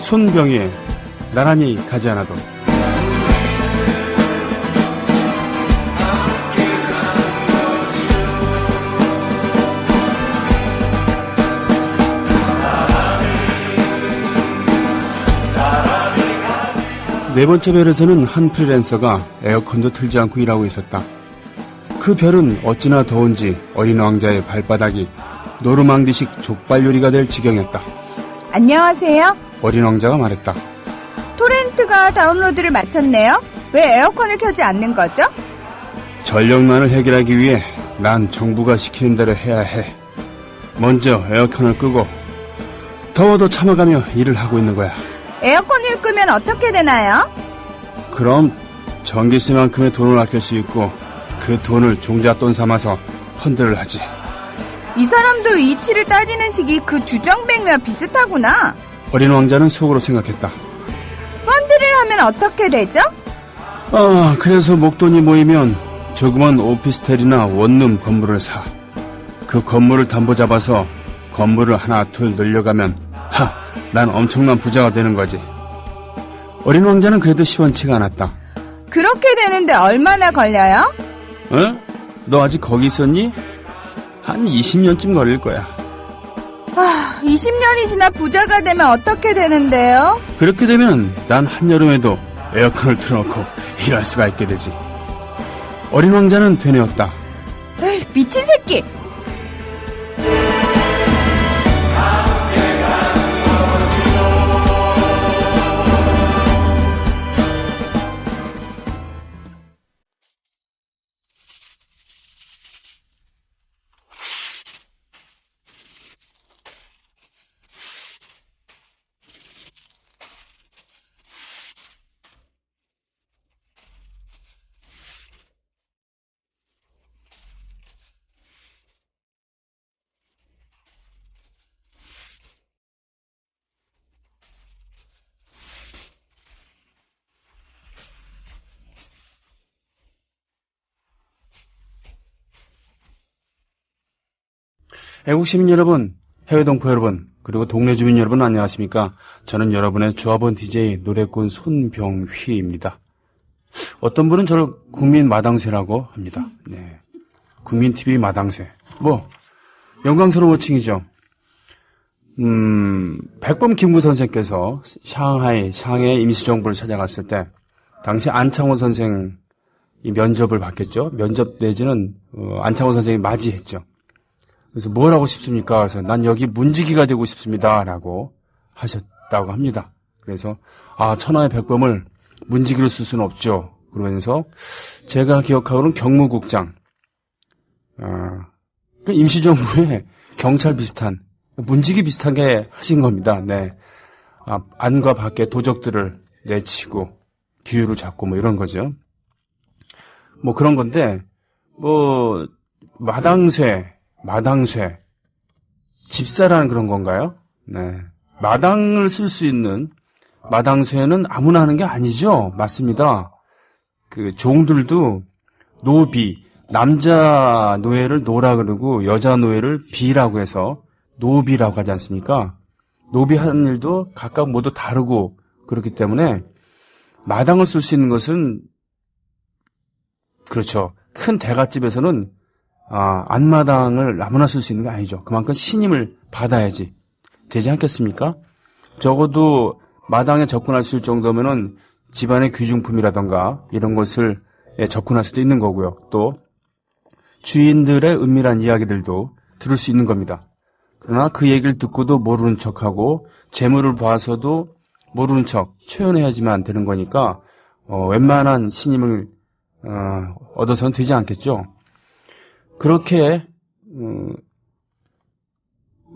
손병희의 나란히 가지 않아도. 네 번째 별에서는 한 프리랜서가 에어컨도 틀지 않고 일하고 있었다. 그 별은 어찌나 더운지 어린 왕자의 발바닥이 노르망디식 족발 요리가 될 지경이었다. 안녕하세요. 어린 왕자가 말했다. 토렌트가 다운로드를 마쳤네요. 왜 에어컨을 켜지 않는 거죠? 전력난을 해결하기 위해 난 정부가 시키는 대로 해야 해. 먼저 에어컨을 끄고 더워도 참아가며 일을 하고 있는 거야. 에어컨을 끄면 어떻게 되나요? 그럼 전기세만큼의 돈을 아낄 수 있고 그 돈을 종잣돈 삼아서 펀드를 하지. 이 사람도 이치를 따지는 식이 그 주정뱅이와 비슷하구나. 어린 왕자는 속으로 생각했다. 펀드를 하면 어떻게 되죠? 그래서 목돈이 모이면 조그만 오피스텔이나 원룸 건물을 사. 그 건물을 담보 잡아서 건물을 하나 둘 늘려가면 난 엄청난 부자가 되는 거지. 어린 왕자는 그래도 시원치가 않았다. 그렇게 되는데 얼마나 걸려요? 너 아직 거기 있었니? 한 20년쯤 걸릴 거야. 20년이 지나 부자가 되면 어떻게 되는데요? 그렇게 되면 난 한여름에도 에어컨을 틀어놓고 일할 수가 있게 되지. 어린 왕자는 되뇌었다. 에이, 미친 새끼! 애국 시민 여러분, 해외 동포 여러분, 그리고 동네 주민 여러분 안녕하십니까? 저는 여러분의 조합원 DJ 노래꾼 손병휘입니다. 어떤 분은 저를 국민 마당쇠라고 합니다. 네, 국민 TV 마당쇠. 영광스러운 호칭이죠. 백범 김구 선생께서 상해 임시정부를 찾아갔을 때 당시 안창호 선생이 면접을 받겠죠. 면접 내지는 안창호 선생이 맞이했죠. 그래서 뭘 하고 싶습니까? 그래서 난 여기 문지기가 되고 싶습니다. 라고 하셨다고 합니다. 그래서 천하의 백범을 문지기로 쓸 수는 없죠. 그러면서 제가 기억하고는 경무국장, 임시정부의 경찰 비슷한, 문지기 비슷하게 하신 겁니다. 네. 안과 밖의 도적들을 내치고 규율을 잡고 이런 거죠. 그런 건데, 마당쇠, 집사라는 그런 건가요? 네. 마당을 쓸 수 있는 마당쇠는 아무나 하는 게 아니죠. 맞습니다. 그 종들도 노비, 남자 노예를 노라 그러고 여자 노예를 비라고 해서 노비라고 하지 않습니까? 노비 하는 일도 각각 모두 다르고 그렇기 때문에 마당을 쓸 수 있는 것은 그렇죠. 큰 대갓집에서는 안마당을 아무나 쓸 수 있는 게 아니죠. 그만큼 신임을 받아야지 되지 않겠습니까? 적어도 마당에 접근할 수 있을 정도면은 집안의 귀중품이라던가 이런 것을 접근할 수도 있는 거고요. 또 주인들의 은밀한 이야기들도 들을 수 있는 겁니다. 그러나 그 얘기를 듣고도 모르는 척하고 재물을 봐서도 모르는 척 초연해야지만 되는 거니까 웬만한 신임을 얻어서는 되지 않겠죠. 그렇게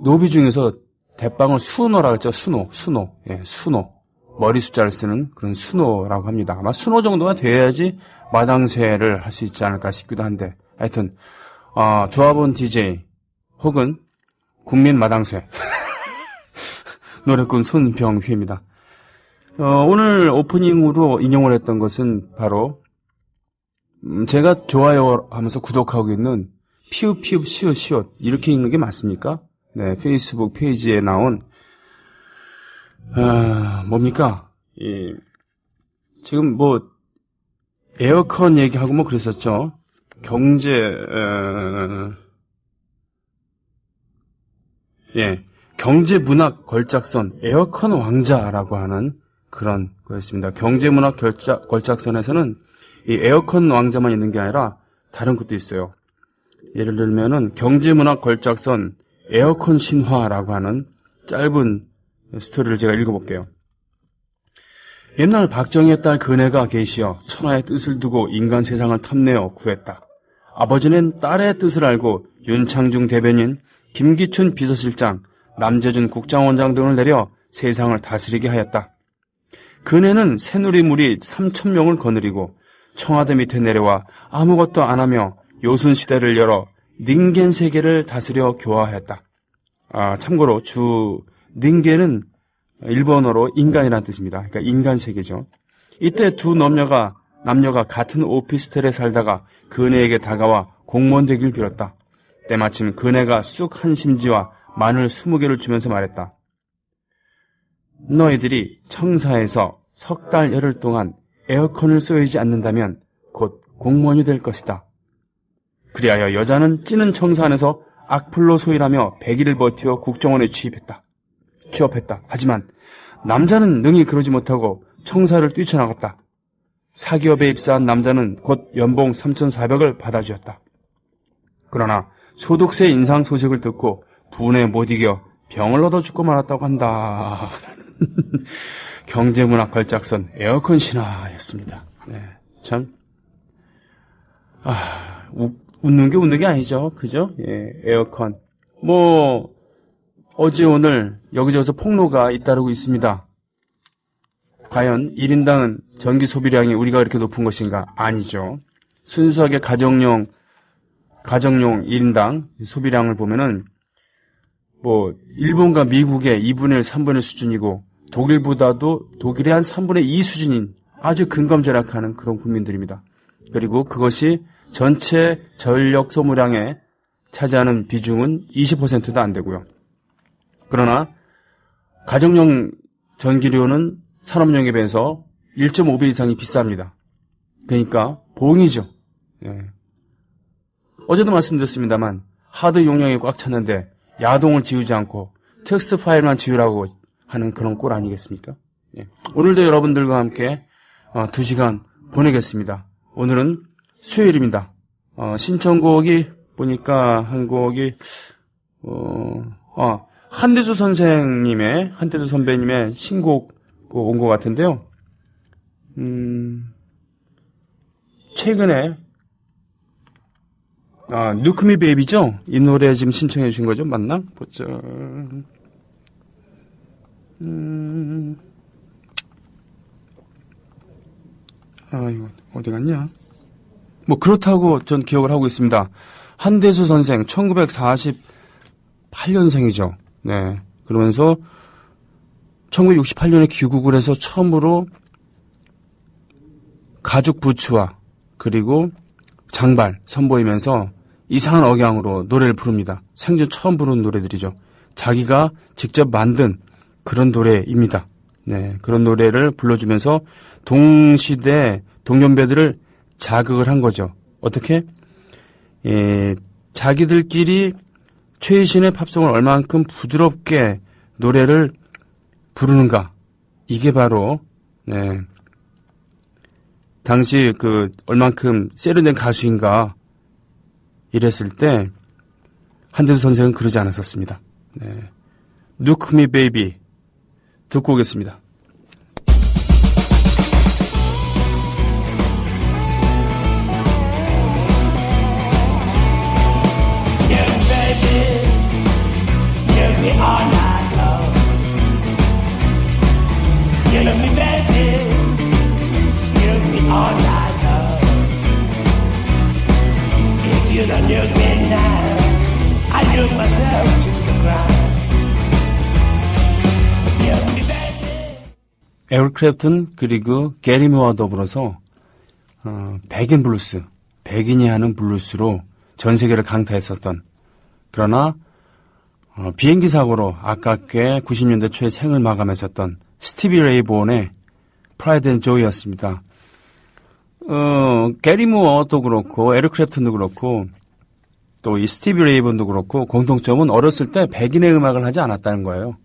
노비 중에서 대빵을 수노라고 했죠. 수노. 예, 수노. 머리 숫자를 쓰는 그런 수노라고 합니다. 아마 수노 정도가 돼야지 마당쇠를 할 수 있지 않을까 싶기도 한데 하여튼 조합원 DJ 혹은 국민 마당쇠 노래꾼 손병휘입니다. 오늘 오프닝으로 인용을 했던 것은 바로 제가 좋아요 하면서 구독하고 있는 피읍 시옷 이렇게 읽는 게 맞습니까? 네, 페이스북 페이지에 나온 뭡니까? 지금 뭐 에어컨 얘기하고 뭐 그랬었죠. 경제문학 걸작선 에어컨 왕자라고 하는 그런 거였습니다. 경제문학 걸작선에서는 이 에어컨 왕자만 있는 게 아니라 다른 것도 있어요. 예를 들면은 경제문학 걸작선 에어컨 신화라고 하는 짧은 스토리를 제가 읽어볼게요. 옛날 박정희의 딸 근혜가 계시어 천하의 뜻을 두고 인간 세상을 탐내어 구했다. 아버지는 딸의 뜻을 알고 윤창중 대변인, 김기춘 비서실장, 남재준 국장원장 등을 내려 세상을 다스리게 하였다. 근혜는 새누리무리 3,000명을 거느리고 청와대 밑에 내려와 아무것도 안 하며 요순시대를 열어 닌겐 세계를 다스려 교화하였다. 참고로 닌겐은 일본어로 인간이라는 뜻입니다. 그러니까 인간 세계죠. 이때 두 남녀가 같은 오피스텔에 살다가 근혜에게 다가와 공무원 되길 빌었다. 때마침 근혜가 쑥 한 심지와 마늘 20개를 주면서 말했다. 너희들이 청사에서 석 달 열흘 동안 에어컨을 쏘이지 않는다면 곧 공무원이 될 것이다. 그리하여 여자는 찌는 청사 안에서 악플로 소일하며 100일을 버티어 국정원에 취업했다. 하지만 남자는 능히 그러지 못하고 청사를 뛰쳐나갔다. 사기업에 입사한 남자는 곧 연봉 3,400을 받아주었다. 그러나 소득세 인상 소식을 듣고 분에 못 이겨 병을 얻어 죽고 말았다고 한다. 경제문학 걸작선 에어컨 신화였습니다. 네, 참 웃는 게 아니죠. 그죠? 예, 에어컨. 뭐 어제 오늘 여기저기서 폭로가 잇따르고 있습니다. 과연 1인당 전기 소비량이 우리가 그렇게 높은 것인가? 아니죠. 순수하게 가정용 1인당 소비량을 보면은 뭐 일본과 미국의 2분의 1, 3분의 1 수준이고 독일의 한 3분의 2 수준인 아주 근검절약하는 그런 국민들입니다. 그리고 그것이 전체 전력 소모량에 차지하는 비중은 20%도 안 되고요. 그러나 가정용 전기료는 산업용에 비해서 1.5배 이상이 비쌉니다. 그러니까 봉이죠. 예. 어제도 말씀드렸습니다만 하드 용량이 꽉 찼는데 야동을 지우지 않고 텍스트 파일만 지우라고 하는 그런 꼴 아니겠습니까? 예. 오늘도 여러분들과 함께 2시간 보내겠습니다. 오늘은 수요일입니다. 신청곡이 보니까 한 곡이 한대수 선배님의 신곡 온 것 같은데요. 최근에 누크미 베이비죠? 이 노래 지금 신청해 주신 거죠? 맞나? 보자. 이거 어디 갔냐? 뭐 그렇다고 전 기억을 하고 있습니다. 한대수 선생 1948년생이죠. 네. 그러면서 1968년에 귀국을 해서 처음으로 가죽 부츠와 그리고 장발 선보이면서 이상한 억양으로 노래를 부릅니다. 생전 처음 부르는 노래들이죠. 자기가 직접 만든 그런 노래입니다. 네, 그런 노래를 불러주면서 동시대 동년배들을 자극을 한 거죠. 어떻게? 자기들끼리 최신의 팝송을 얼만큼 부드럽게 노래를 부르는가. 이게 바로 당시 얼만큼 세련된 가수인가 이랬을 때 한대수 선생은 그러지 않았었습니다. 네. Nuke Me Baby 듣고 오겠습니다. 에릭 클랩튼 그리고 게리 무어와 더불어서 백인 블루스, 백인이 하는 블루스로 전 세계를 강타했었던, 그러나 비행기 사고로 아깝게 90년대 초에 생을 마감했었던 스티비 레이 본의 프라이드 앤 조이였습니다. 게리 무어도 그렇고 에릭 클랩튼도 그렇고 또 이 스티비 레이 본도 그렇고 공통점은 어렸을 때 백인의 음악을 하지 않았다는 거예요.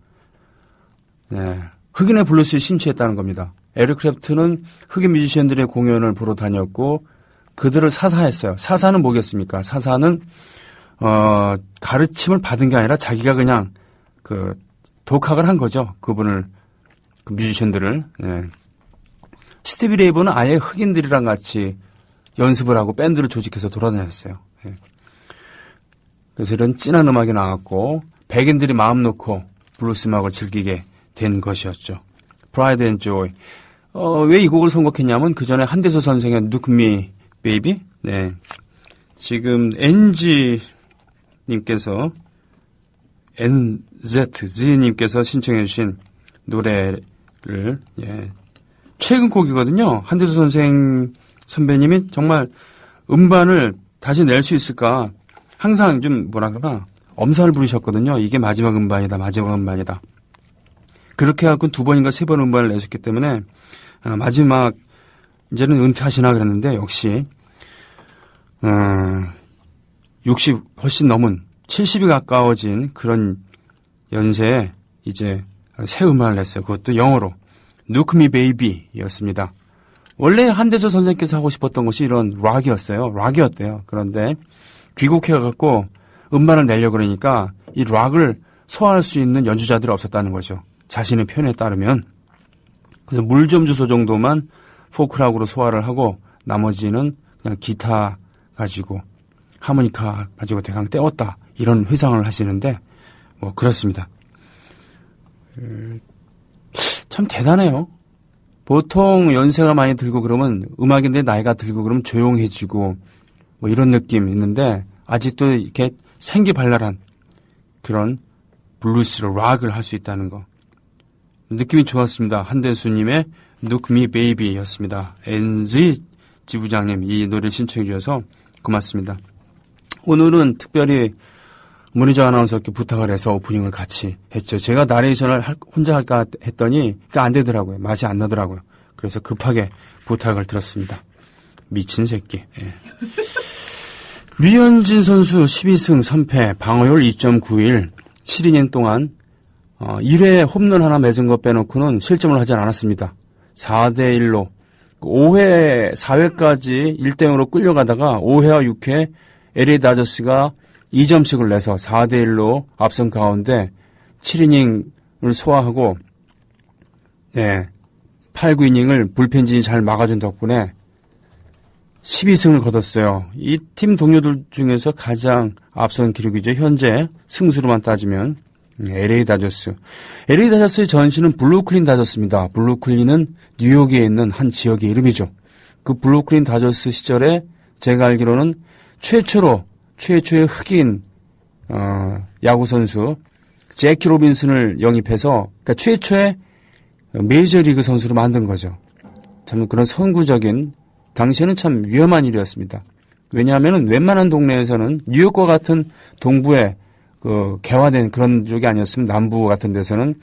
네, 흑인의 블루스에 심취했다는 겁니다. 에릭 클랩튼은 흑인 뮤지션들의 공연을 보러 다녔고 그들을 사사했어요. 사사는 뭐겠습니까? 사사는 가르침을 받은 게 아니라 자기가 그냥 독학을 한 거죠. 그분을 그 뮤지션들을. 예. 스티비 레이브는 아예 흑인들이랑 같이 연습을 하고 밴드를 조직해서 돌아다녔어요. 예. 그래서 이런 진한 음악이 나왔고 백인들이 마음 놓고 블루스 음악을 즐기게 된 것이었죠. Pride and Joy. 왜 이 곡을 선곡했냐면 그 전에 한대수 선생의 Look Me Baby. 네. 지금 NG님께서 NZ님께서 신청해 주신 노래를 최근 곡이거든요. 한대수 선배님이 정말 음반을 다시 낼 수 있을까 항상 좀 엄살을 부리셨거든요. 이게 마지막 음반이다. 그렇게 해갖고 2번인가 3번 음반을 내셨기 때문에 마지막 이제는 은퇴하시나 그랬는데 역시 60 훨씬 넘은 70이 가까워진 그런 연세에 이제 새 음반을 냈어요. 그것도 영어로 Look Me Baby였습니다. 원래 한대수 선생님께서 하고 싶었던 것이 이런 락이었대요. 그런데 귀국해갖고 음반을 내려고 그러니까 이 락을 소화할 수 있는 연주자들이 없었다는 거죠. 자신의 표현에 따르면. 그래서 물 좀 주소 정도만 포크락으로 소화를 하고 나머지는 그냥 기타 가지고 하모니카 가지고 대강 떼었다. 이런 회상을 하시는데 뭐 그렇습니다. 참 대단해요. 보통 연세가 많이 들고 그러면 음악인데 나이가 들고 그러면 조용해지고 뭐 이런 느낌 있는데 아직도 이렇게 생기발랄한 그런 블루스로 락을 할 수 있다는 거. 느낌이 좋았습니다. 한대수님의 Look Me Baby였습니다. NZ 지부장님 이 노래를 신청해 주셔서 고맙습니다. 오늘은 특별히 문희정 아나운서께 부탁을 해서 오프닝을 같이 했죠. 제가 나레이션을 혼자 할까 했더니 그게 안 되더라고요. 맛이 안 나더라고요. 그래서 급하게 부탁을 드렸습니다. 미친 새끼. 예. 류현진 선수 12승 3패 방어율 2.91 7이닝 동안 1회 홈런 하나 맺은 것 빼놓고는 실점을 하지 않았습니다. 4대1로 5회 4회까지 1대0으로 끌려가다가 5회와 6회 LA 다저스가 2점씩을 내서 4대1로 앞선 가운데 7이닝을 소화하고 8, 9이닝을 불펜진이 잘 막아준 덕분에 12승을 거뒀어요. 이 팀 동료들 중에서 가장 앞선 기록이죠. 현재 승수로만 따지면 LA 다저스. LA 다저스의 전신은 블루클린 다저스입니다. 블루클린은 뉴욕에 있는 한 지역의 이름이죠. 그 블루클린 다저스 시절에 제가 알기로는 최초의 흑인 야구 선수 제키 로빈슨을 영입해서 그러니까 최초의 메이저리그 선수로 만든 거죠. 참 그런 선구적인 당시에는 참 위험한 일이었습니다. 왜냐하면 웬만한 동네에서는 뉴욕과 같은 동부에 개화된 그런 쪽이 아니었으면 남부 같은 데서는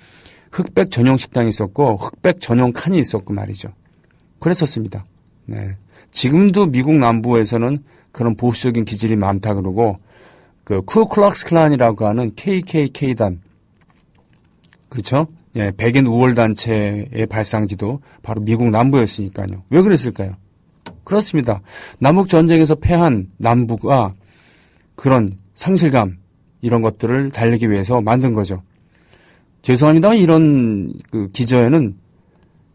흑백 전용 식당이 있었고 흑백 전용 칸이 있었고 말이죠. 그랬었습니다. 네. 지금도 미국 남부에서는 그런 보수적인 기질이 많다 그러고 그 쿠클락스 클란이라고 하는 KKK단 그렇죠? 예, 백인 우월 단체의 발상지도 바로 미국 남부였으니까요. 왜 그랬을까요? 그렇습니다. 남북 전쟁에서 패한 남부가 그런 상실감 이런 것들을 달래기 위해서 만든 거죠. 죄송합니다만 이런 기저에는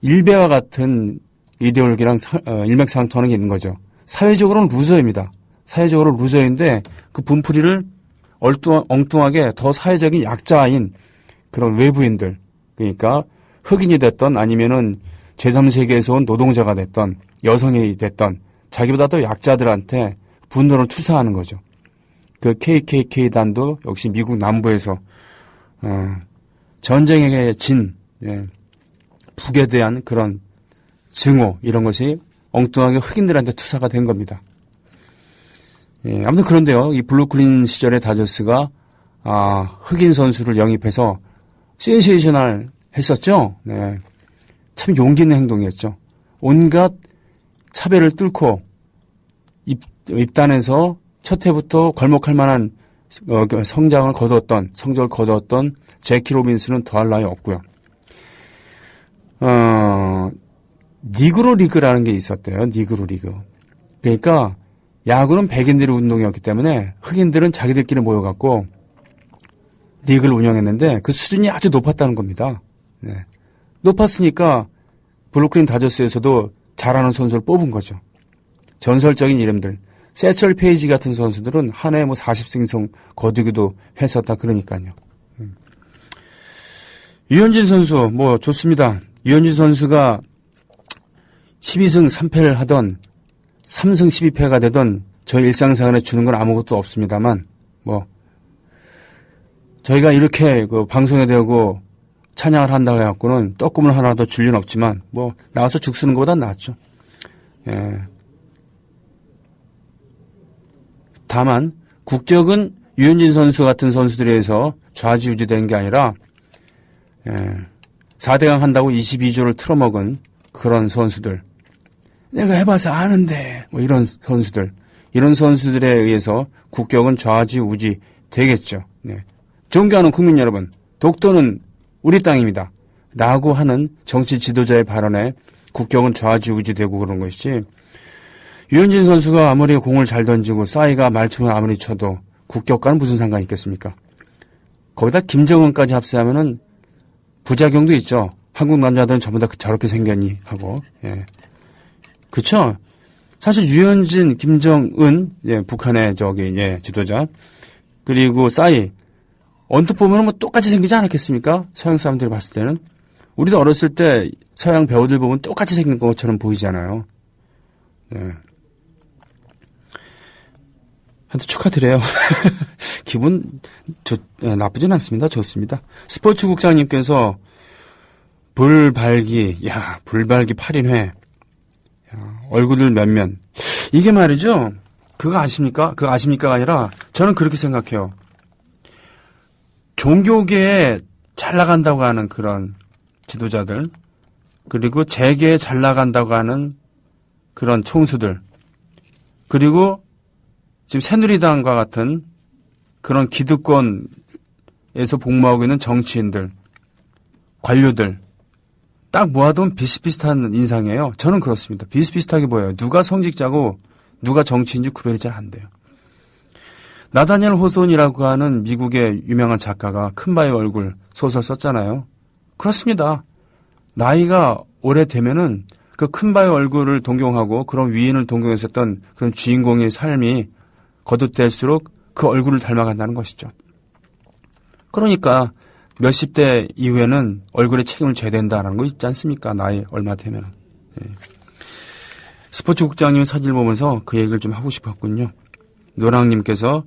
일베와 같은 이데올기랑 일맥상통하는 게 있는 거죠. 사회적으로는 루저입니다. 사회적으로 루저인데 그 분풀이를 엉뚱하게 더 사회적인 약자인 그런 외부인들 그러니까 흑인이 됐던 아니면은 제3세계에서 온 노동자가 됐던 여성이 됐던 자기보다 더 약자들한테 분노를 투사하는 거죠. 그 KKK단도 역시 미국 남부에서 전쟁에 진 북에 대한 그런 증오 이런 것이 엉뚱하게 흑인들한테 투사가 된 겁니다. 예, 아무튼 그런데요. 이 블루클린 시절의 다저스가 흑인 선수를 영입해서 센세이셔널 했었죠. 네. 참 용기 있는 행동이었죠. 온갖 차별을 뚫고 입단해서 첫 해부터 걸목할 만한 성적을 거두었던 제키 로빈스는 더할 나위 없고요. 니그로 리그라는 게 있었대요. 니그로 리그. 그러니까 야구는 백인들의 운동이었기 때문에 흑인들은 자기들끼리 모여갖고 리그를 운영했는데 그 수준이 아주 높았다는 겁니다. 네. 높았으니까 블루크린 다저스에서도 잘하는 선수를 뽑은 거죠. 전설적인 이름들. 세철 페이지 같은 선수들은 한 해에 40승승 거두기도 했었다 그러니까요. 유현진 선수 좋습니다. 유현진 선수가 12승 3패를 하던 3승 12패가 되던 저희 일상생활에 주는 건 아무것도 없습니다만 저희가 이렇게 방송에 대고 찬양을 한다고 해갖고는 떡국물 하나 더 줄 리는 없지만 나와서 죽 쓰는 것보단 낫죠. 예. 다만 국격은 유현진 선수 같은 선수들에 의해서 좌지우지되는 게 아니라 4대강 한다고 22조를 틀어먹은 그런 선수들, 내가 해봐서 아는데 이런 선수들에 의해서 국격은 좌지우지 되겠죠. 네. 존경하는 국민 여러분, 독도는 우리 땅입니다 라고 하는 정치 지도자의 발언에 국격은 좌지우지되고 그런 것이지, 유현진 선수가 아무리 공을 잘 던지고 싸이가 말총을 아무리 쳐도 국격과는 무슨 상관이 있겠습니까? 거기다 김정은까지 합세하면은 부작용도 있죠. 한국 남자들은 전부 다 저렇게 생겼니 하고. 예. 그쵸? 사실 유현진, 김정은, 북한의 지도자, 그리고 싸이, 언뜻 보면 똑같이 생기지 않았겠습니까? 서양 사람들이 봤을 때는. 우리도 어렸을 때 서양 배우들 보면 똑같이 생긴 것처럼 보이잖아요. 예. 하여튼 축하드려요. 기분 나쁘진 않습니다. 좋습니다. 스포츠국장님께서 불발기 8인회. 얼굴들 몇면. 이게 말이죠. 그거 아십니까? 가 아니라 저는 그렇게 생각해요. 종교계에 잘 나간다고 하는 그런 지도자들, 그리고 재계에 잘 나간다고 하는 그런 총수들, 그리고 지금 새누리당과 같은 그런 기득권에서 복무하고 있는 정치인들, 관료들, 딱 모아두면 비슷비슷한 인상이에요. 저는 그렇습니다. 비슷비슷하게 보여요. 누가 성직자고 누가 정치인지 구별이 잘 안 돼요. 나다니엘 호손이라고 하는 미국의 유명한 작가가 큰바의 얼굴 소설 썼잖아요. 그렇습니다. 나이가 오래되면은 그 큰바의 얼굴을 동경하고 그런 위인을 동경했었던 그런 주인공의 삶이 거듭될수록 그 얼굴을 닮아간다는 것이죠. 그러니까 몇십 대 이후에는 얼굴에 책임을 져야 된다는 거 있지 않습니까? 나이 얼마 되면은. 예. 스포츠국장님 사진을 보면서 그 얘기를 좀 하고 싶었군요. 노랑님께서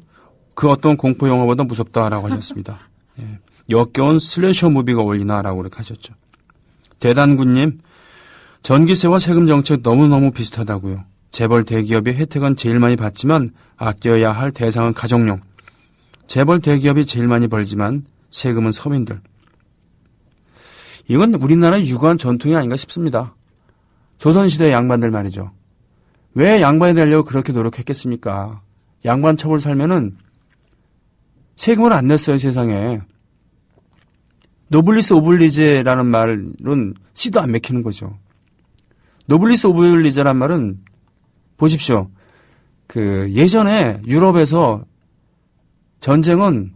그 어떤 공포 영화보다 무섭다라고 하셨습니다. 예. 역겨운 슬래셔 무비가 어울리나라고 그렇게 하셨죠. 대단군님, 전기세와 세금 정책 너무너무 비슷하다고요. 재벌 대기업이 혜택은 제일 많이 받지만 아껴야 할 대상은 가정용. 재벌 대기업이 제일 많이 벌지만 세금은 서민들. 이건 우리나라의 유구한 전통이 아닌가 싶습니다. 조선시대 양반들 말이죠. 왜 양반이 되려고 그렇게 노력했겠습니까? 양반 첩을 살면은 세금을 안 냈어요, 세상에. 노블리스 오블리제라는 말은 씨도 안 맥히는 거죠. 노블리스 오블리제란 말은 보십시오. 예전에 유럽에서 전쟁은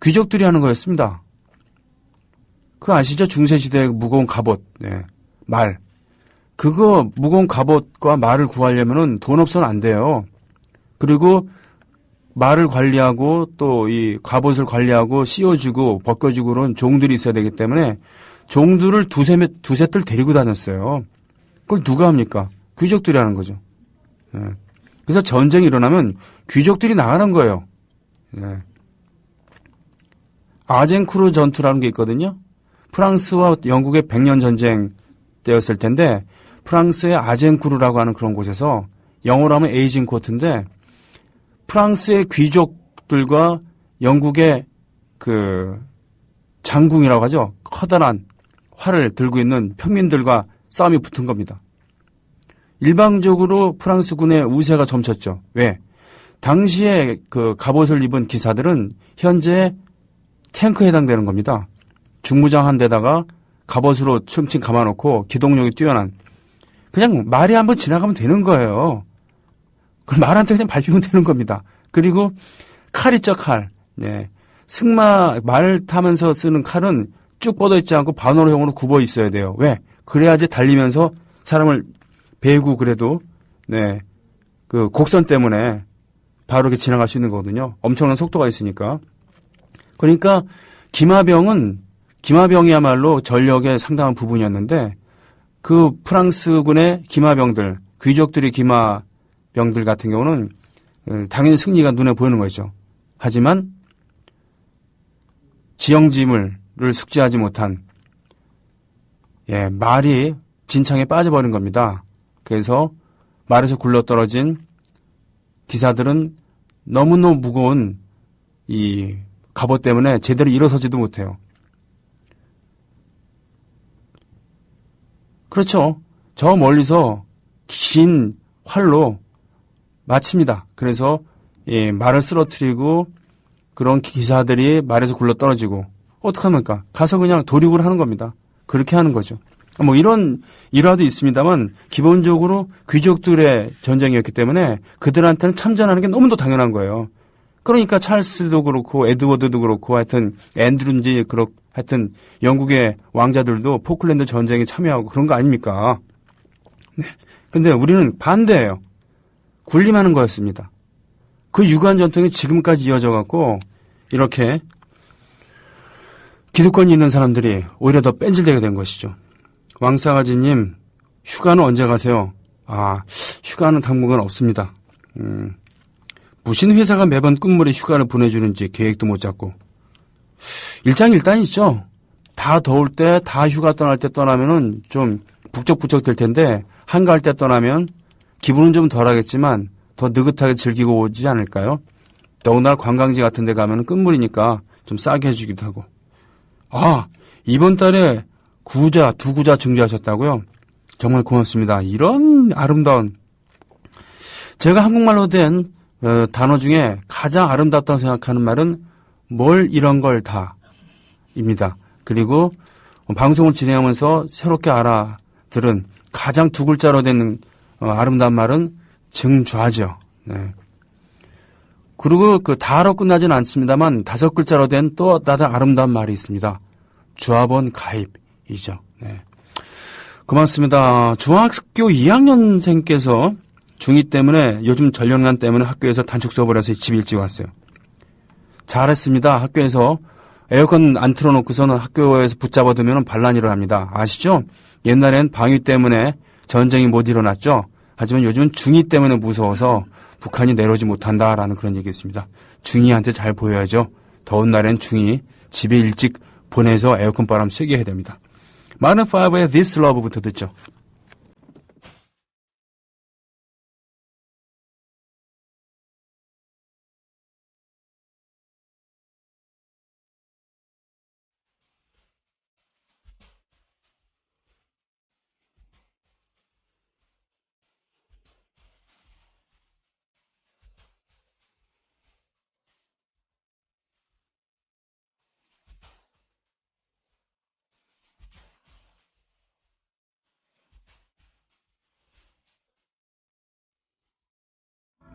귀족들이 하는 거였습니다. 그거 아시죠? 중세시대의 무거운 갑옷, 말. 그거 무거운 갑옷과 말을 구하려면은 돈 없어는 안 돼요. 그리고 말을 관리하고 또 이 갑옷을 관리하고 씌워주고 벗겨주고 그런 종들이 있어야 되기 때문에 종들을 두세 뜰 데리고 다녔어요. 그걸 누가 합니까? 귀족들이 하는 거죠. 그래서 전쟁이 일어나면 귀족들이 나가는 거예요. 아젠쿠르 전투라는 게 있거든요. 프랑스와 영국의 100년 전쟁 때였을 텐데 프랑스의 아젠쿠르라고 하는 그런 곳에서 영어로 하면 에이징코트인데 프랑스의 귀족들과 영국의 그 장궁이라고 하죠. 커다란 활을 들고 있는 평민들과 싸움이 붙은 겁니다. 일방적으로 프랑스군의 우세가 점쳤죠. 왜? 당시에 그 갑옷을 입은 기사들은 현재 탱크에 해당되는 겁니다. 중무장 한 대다가 갑옷으로 춤칭 감아놓고 기동력이 뛰어난 그냥 말이 한번 지나가면 되는 거예요. 그 말한테 그냥 밟히면 되는 겁니다. 그리고 칼 있죠, 칼. 네. 말 타면서 쓰는 칼은 쭉 뻗어 있지 않고 반호로형으로 굽어 있어야 돼요. 왜? 그래야지 달리면서 사람을 베고 그래도 네. 그 곡선 때문에 바로 이렇게 지나갈 수 있는 거거든요. 엄청난 속도가 있으니까. 그러니까 기마병이야말로 전력의 상당한 부분이었는데 그 프랑스군의 기마병들, 귀족들의 기마병들 같은 경우는 당연히 승리가 눈에 보이는 거죠. 하지만 지형지물을 숙지하지 못한 말이 진창에 빠져버린 겁니다. 그래서 말에서 굴러떨어진 기사들은 너무너무 무거운 이 갑옷 때문에 제대로 일어서지도 못해요. 그렇죠. 저 멀리서 긴 활로 맞춥니다. 그래서 말을 쓰러뜨리고 그런 기사들이 말에서 굴러떨어지고 어떡합니까? 가서 그냥 도륙을 하는 겁니다. 그렇게 하는 거죠. 뭐 이런 일화도 있습니다만 기본적으로 귀족들의 전쟁이었기 때문에 그들한테는 참전하는 게 너무도 당연한 거예요. 그러니까 찰스도 그렇고 에드워드도 그렇고 하여튼 앤드룬지 그렇고 하여튼 영국의 왕자들도 포클랜드 전쟁에 참여하고 그런 거 아닙니까? 네. 근데 우리는 반대예요. 군림하는 거였습니다. 그 유관 전통이 지금까지 이어져 갖고 이렇게 기득권이 있는 사람들이 오히려 더 뺀질되게 된 것이죠. 왕싸가지님, 휴가는 언제 가세요? 휴가는 당분간 없습니다. 무슨 회사가 매번 끝물에 휴가를 보내주는지 계획도 못 잡고. 일장일단이죠. 다 더울 때, 다 휴가 떠날 때 떠나면은 좀 북적북적 될 텐데, 한가할 때 떠나면 기분은 좀 덜 하겠지만 더 느긋하게 즐기고 오지 않을까요? 더군다나 관광지 같은 데 가면은 끝물이니까 좀 싸게 해주기도 하고. 이번 달에 두 구자 증주하셨다고요? 정말 고맙습니다. 이런 아름다운, 제가 한국말로 된 단어 중에 가장 아름답다고 생각하는 말은 뭘 이런 걸 다 입니다. 그리고 방송을 진행하면서 새롭게 알아들은 가장 두 글자로 된 아름다운 말은 증좌죠. 네. 그리고 그 다로 끝나지는 않습니다만 5글자로 된 또 다른 아름다운 말이 있습니다. 조합원 가입이죠. 네. 고맙습니다. 중학교 2학년생께서 중2 때문에 요즘 전력난 때문에 학교에서 단축 수업을 해서 집에 일찍 왔어요. 잘했습니다. 학교에서 에어컨 안 틀어놓고서는 학교에서 붙잡아두면 반란이를 합니다. 아시죠? 옛날엔 방위 때문에 전쟁이 못 일어났죠. 하지만 요즘은 중2 때문에 무서워서 북한이 내려오지 못한다라는 그런 얘기였습니다. 중2한테 잘 보여야죠. 더운 날엔 중2 집에 일찍 보내서 에어컨 바람 쐬게 해야 됩니다. 마른 5의 This Love부터 듣죠.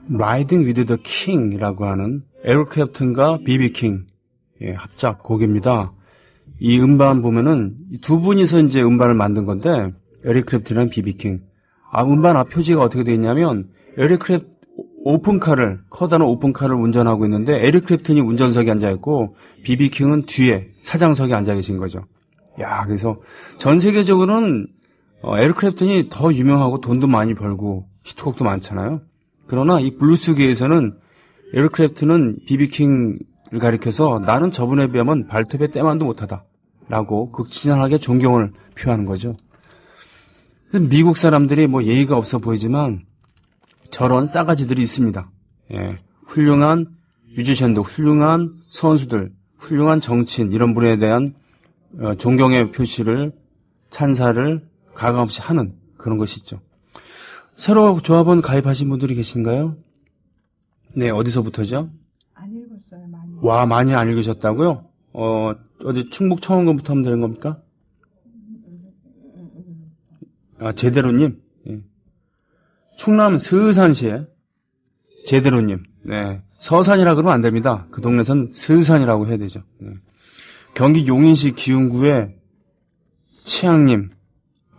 Riding with the King이라고 하는 에릭 클랩튼과 비비 킹 합작 곡입니다. 이 음반 보면은 두 분이서 이제 음반을 만든 건데 에릭 클랩튼이랑 비비 킹. 음반 앞 표지가 어떻게 되어 있냐면 에릭 클랩 오픈카를 커다란 오픈카를 운전하고 있는데 에릭 클랩튼이 운전석에 앉아 있고 비비 킹은 뒤에 사장석에 앉아 계신 거죠. 그래서 전 세계적으로는 에릭 클랩튼이 더 유명하고 돈도 많이 벌고 히트곡도 많잖아요. 그러나 이 블루스계에서는 에릭 클랩튼은 비비킹을 가리켜서 나는 저분에 비하면 발톱에 때만도 못하다 라고 극진하게 존경을 표하는 거죠. 미국 사람들이 뭐 예의가 없어 보이지만 저런 싸가지들이 있습니다. 훌륭한 뮤지션도 훌륭한 선수들, 훌륭한 정치인 이런 분에 대한 존경의 표시를 찬사를 가감없이 하는 그런 것이 있죠. 새로 조합원 가입하신 분들이 계신가요? 네, 어디서부터죠? 안 읽었어요, 많이. 와, 많이 안 읽으셨다고요? 어디 충북 청원군부터 하면 되는 겁니까? 아, 제대로님? 예. 충남 서산시에 제대로님. 네. 서산이라 그러면 안 됩니다. 그 동네선 서산이라고 해야 되죠. 네. 경기 용인시 기흥구의 치양님.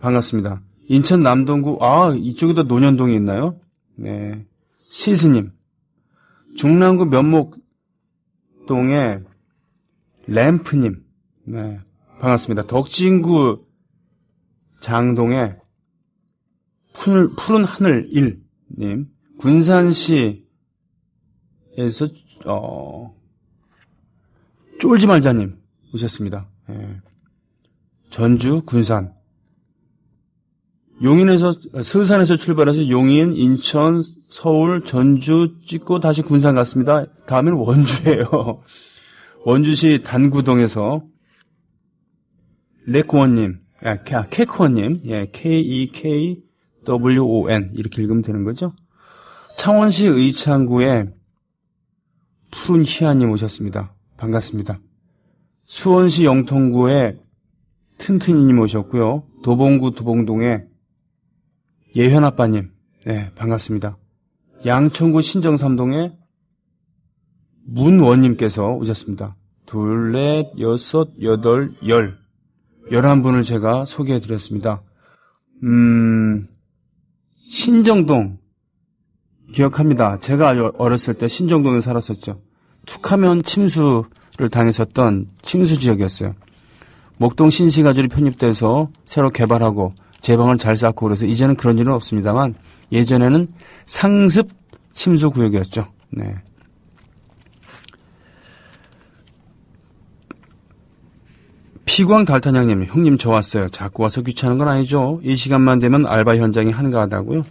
반갑습니다. 인천 남동구, 이쪽에도 논현동이 있나요? 네. 시스님. 중랑구 면목동의 램프님. 네. 반갑습니다. 덕진구 장동의 푸른 하늘 1님. 군산시에서, 쫄지 말자님 오셨습니다. 네. 전주, 군산. 서산에서 출발해서 용인, 인천, 서울, 전주 찍고 다시 군산 갔습니다. 다음에는 원주예요. 원주시 단구동에서 레코원님, 케코원님, 예, KEKWON 이렇게 읽으면 되는 거죠. 창원시 의창구에 푸른 희아님 오셨습니다. 반갑습니다. 수원시 영통구에 튼튼이님 오셨고요. 도봉구 도봉동에 예현아빠님, 네, 반갑습니다. 양천구 신정삼동에 문원님께서 오셨습니다. 2, 4, 6, 8, 11분을 제가 소개해드렸습니다. 신정동 기억합니다. 제가 어렸을 때 신정동에 살았었죠. 툭하면 침수를 당했었던 침수 지역이었어요. 목동 신시가지로 편입돼서 새로 개발하고 제방을 잘 쌓고 그래서 이제는 그런 일은 없습니다만 예전에는 상습 침수 구역이었죠. 네. 피광 달탄양님, 형님 저 왔어요. 자꾸 와서 귀찮은 건 아니죠. 이 시간만 되면 알바 현장이 한가하다고요.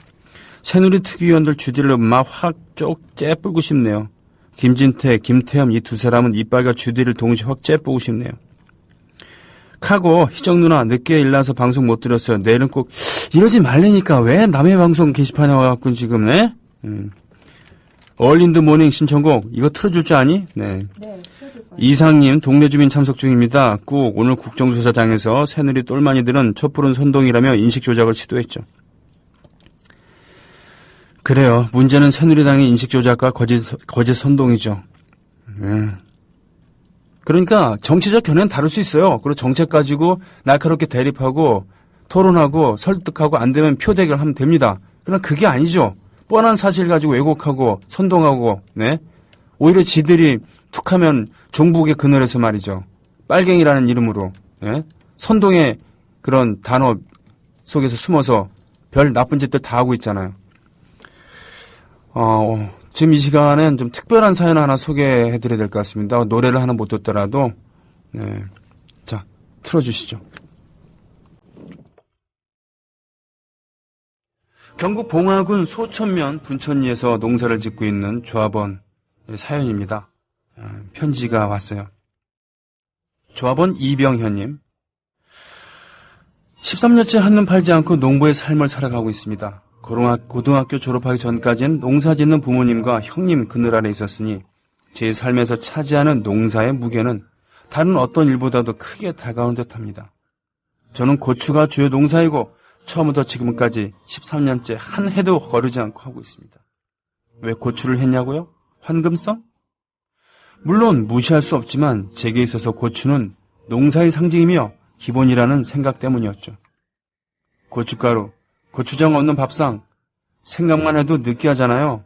새누리 특위위원들 주디를 막 확 쪽 째뿌고 싶네요. 김진태, 김태흠 이 두 사람은 이빨과 주디를 동시에 확 째뿌고 싶네요. 카고 희정 누나 늦게 일나서 방송 못 들었어요. 내일은 꼭 이러지 말라니까 왜 남의 방송 게시판에 와갖고 지금 네? 얼린드 모닝 신청곡 이거 틀어줄 줄 아니? 네. 네, 틀어줄 거예요. 이상님 동네 주민 참석 중입니다. 꾹 오늘 국정조사장에서 새누리 똘마니들은 촛불은 선동이라며 인식 조작을 시도했죠. 그래요. 문제는 새누리당의 인식 조작과 거짓 선동이죠. 그러니까 정치적 견해는 다를 수 있어요. 그리고 정책 가지고 날카롭게 대립하고 토론하고 설득하고 안 되면 표 대결하면 됩니다. 그러나 그게 아니죠. 뻔한 사실 가지고 왜곡하고 선동하고 네? 오히려 지들이 툭하면 종북의 그늘에서 말이죠. 빨갱이라는 이름으로 네? 선동의 그런 단어 속에서 숨어서 별 나쁜 짓들 다 하고 있잖아요. 지금 이 시간엔 좀 특별한 사연 하나 소개해드려야 될 것 같습니다. 노래를 하나 못 듣더라도, 네. 자, 틀어주시죠. 경북 봉화군 소천면 분천리에서 농사를 짓고 있는 조합원 사연입니다. 편지가 왔어요. 조합원 이병현님. 13년째 한눈 팔지 않고 농부의 삶을 살아가고 있습니다. 고등학교 졸업하기 전까지는 농사 짓는 부모님과 형님 그늘 아래 있었으니 제 삶에서 차지하는 농사의 무게는 다른 어떤 일보다도 크게 다가온 듯합니다. 저는 고추가 주요 농사이고 처음부터 지금까지 13년째 한 해도 거르지 않고 하고 있습니다. 왜 고추를 했냐고요? 환금성? 물론 무시할 수 없지만 제게 있어서 고추는 농사의 상징이며 기본이라는 생각 때문이었죠. 고춧가루, 고추장 없는 밥상, 생각만 해도 느끼하잖아요.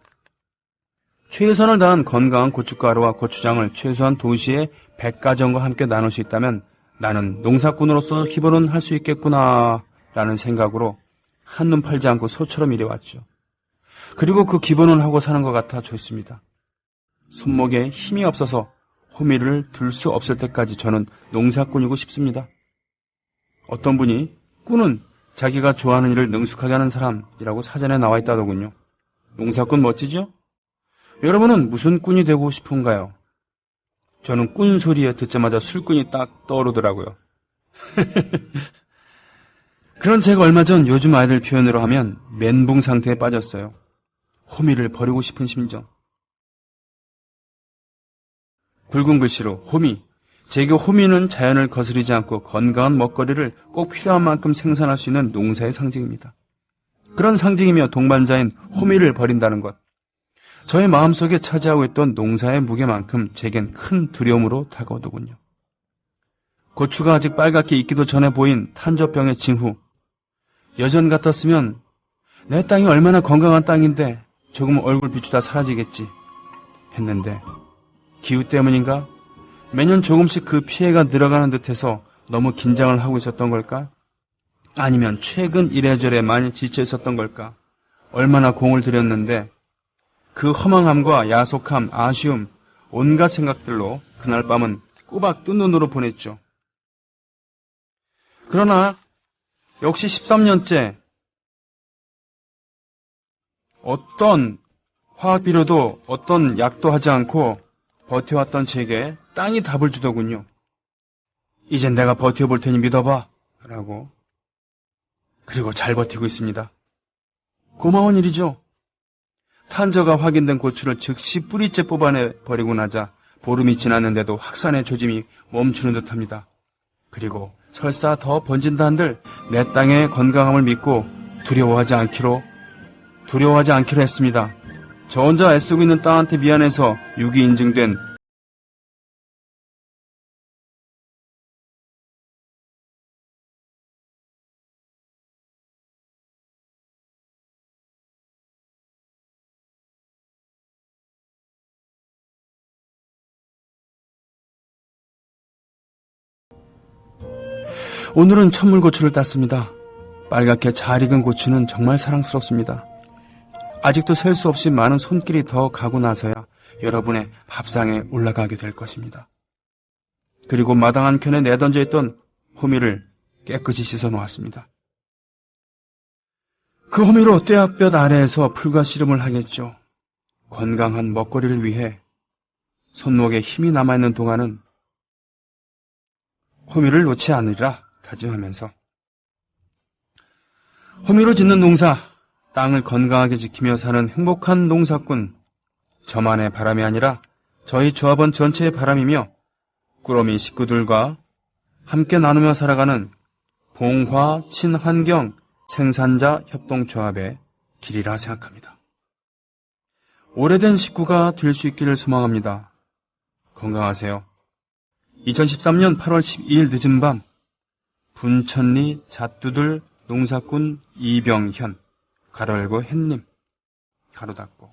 최선을 다한 건강한 고춧가루와 고추장을 최소한 도시의 100가정과 함께 나눌 수 있다면 나는 농사꾼으로서 기본은 할 수 있겠구나 라는 생각으로 한눈 팔지 않고 소처럼 일해왔죠. 그리고 그 기본을 하고 사는 것 같아 좋습니다. 손목에 힘이 없어서 호미를 들 수 없을 때까지 저는 농사꾼이고 싶습니다. 어떤 분이 꾼은 자기가 좋아하는 일을 능숙하게 하는 사람이라고 사전에 나와 있다더군요. 농사꾼 멋지죠? 여러분은 무슨 꾼이 되고 싶은가요? 저는 꾼 소리에 듣자마자 술꾼이 딱 떠오르더라고요. 그런 제가 얼마 전 요즘 아이들 표현으로 하면 멘붕 상태에 빠졌어요. 호미를 버리고 싶은 심정. 굵은 글씨로 호미. 제게 호미는 자연을 거스르지 않고 건강한 먹거리를 꼭 필요한 만큼 생산할 수 있는 농사의 상징입니다. 그런 상징이며 동반자인 호미를 버린다는 것. 저의 마음속에 차지하고 있던 농사의 무게만큼 제겐 큰 두려움으로 다가오더군요. 고추가 아직 빨갛게 익기도 전에 보인 탄저병의 징후. 여전 같았으면 내 땅이 얼마나 건강한 땅인데 조금 얼굴 비추다 사라지겠지 했는데 기후 때문인가? 매년 조금씩 그 피해가 늘어가는 듯해서 너무 긴장을 하고 있었던 걸까? 아니면 최근 이래저래 많이 지쳐 있었던 걸까? 얼마나 공을 들였는데 그 허망함과 야속함, 아쉬움, 온갖 생각들로 그날 밤은 꼬박 뜬 눈으로 보냈죠. 그러나 역시 13년째 어떤 화학비료도 어떤 약도 하지 않고 버텨왔던 제게 땅이 답을 주더군요. 이젠 내가 버텨볼 테니 믿어봐 라고. 그리고 잘 버티고 있습니다. 고마운 일이죠. 탄저가 확인된 고추를 즉시 뿌리째 뽑아내 버리고 나자 보름이 지났는데도 확산의 조짐이 멈추는 듯합니다. 그리고 설사 더 번진다 한들 내 땅의 건강함을 믿고 두려워하지 않기로 했습니다. 저 혼자 애쓰고 있는 땅한테 미안해서 유기 인증된 오늘은 천물고추를 땄습니다. 빨갛게 잘 익은 고추는 정말 사랑스럽습니다. 아직도 셀 수 없이 많은 손길이 더 가고 나서야 여러분의 밥상에 올라가게 될 것입니다. 그리고 마당 한켠에 내던져 있던 호미를 깨끗이 씻어 놓았습니다. 그 호미로 뙤약볕 아래에서 풀과 씨름을 하겠죠. 건강한 먹거리를 위해 손목에 힘이 남아있는 동안은 호미를 놓지 않으리라 다짐하면서 호미로 짓는 농사, 땅을 건강하게 지키며 사는 행복한 농사꾼, 저만의 바람이 아니라 저희 조합원 전체의 바람이며 꾸러미 식구들과 함께 나누며 살아가는 봉화 친환경 생산자 협동조합의 길이라 생각합니다. 오래된 식구가 될 수 있기를 소망합니다. 건강하세요. 2013년 8월 12일 늦은 밤 분천리 잣두들 농사꾼 이병현 가로 열고 햇님 가로 닫고.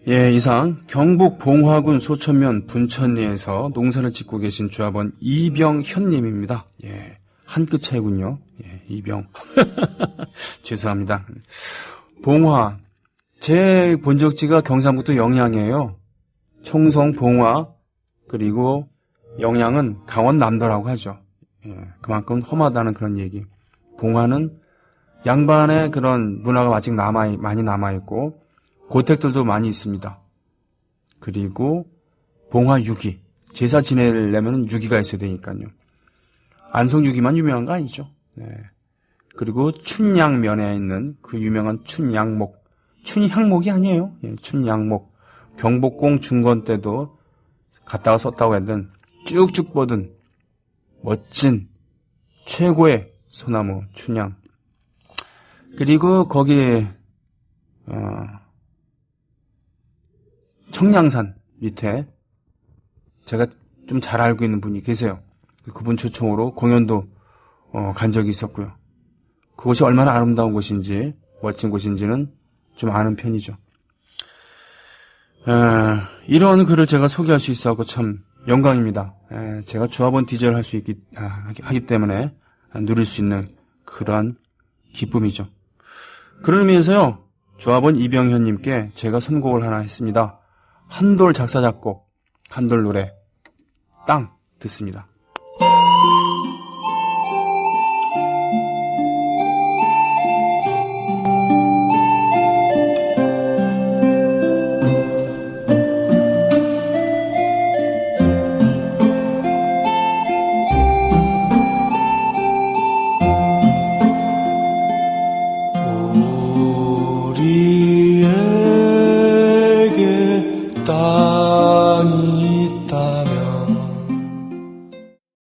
예, 이상 경북 봉화군 소천면 분천리에서 농사를 짓고 계신 조합원 이병현님입니다. 예, 한 끗 차이군요. 예, 이병. 죄송합니다. 봉화. 제 본적지가 경상북도 영양이에요. 총성 봉화, 그리고 영양은 강원 남도라고 하죠. 예, 그만큼 험하다는 그런 얘기. 봉화는 양반의 그런 문화가 아직 많이 남아있고, 고택들도 많이 있습니다. 그리고 봉화 유기. 제사 지내려면 유기가 있어야 되니까요. 안성 유기만 유명한 거 아니죠. 네. 그리고 춘양면에 있는 그 유명한 춘양목. 춘향목이 아니에요. 예, 춘양목. 경복궁 중건 때도 갔다가 썼다고 했던 쭉쭉 뻗은 멋진 최고의 소나무 춘향. 그리고 거기에 청량산 밑에 제가 좀 잘 알고 있는 분이 계세요. 그분 초청으로 공연도 간 적이 있었고요. 그곳이 얼마나 아름다운 곳인지 멋진 곳인지는 좀 아는 편이죠. 이런 글을 제가 소개할 수 있어서 참 영광입니다. 제가 조합원 DJ를 할 수 하기 때문에 누릴 수 있는 그러한 기쁨이죠. 그런 의미에서요, 조합원 이병현님께 제가 선곡을 하나 했습니다. 한돌 작사 작곡, 한돌 노래, 땅 듣습니다.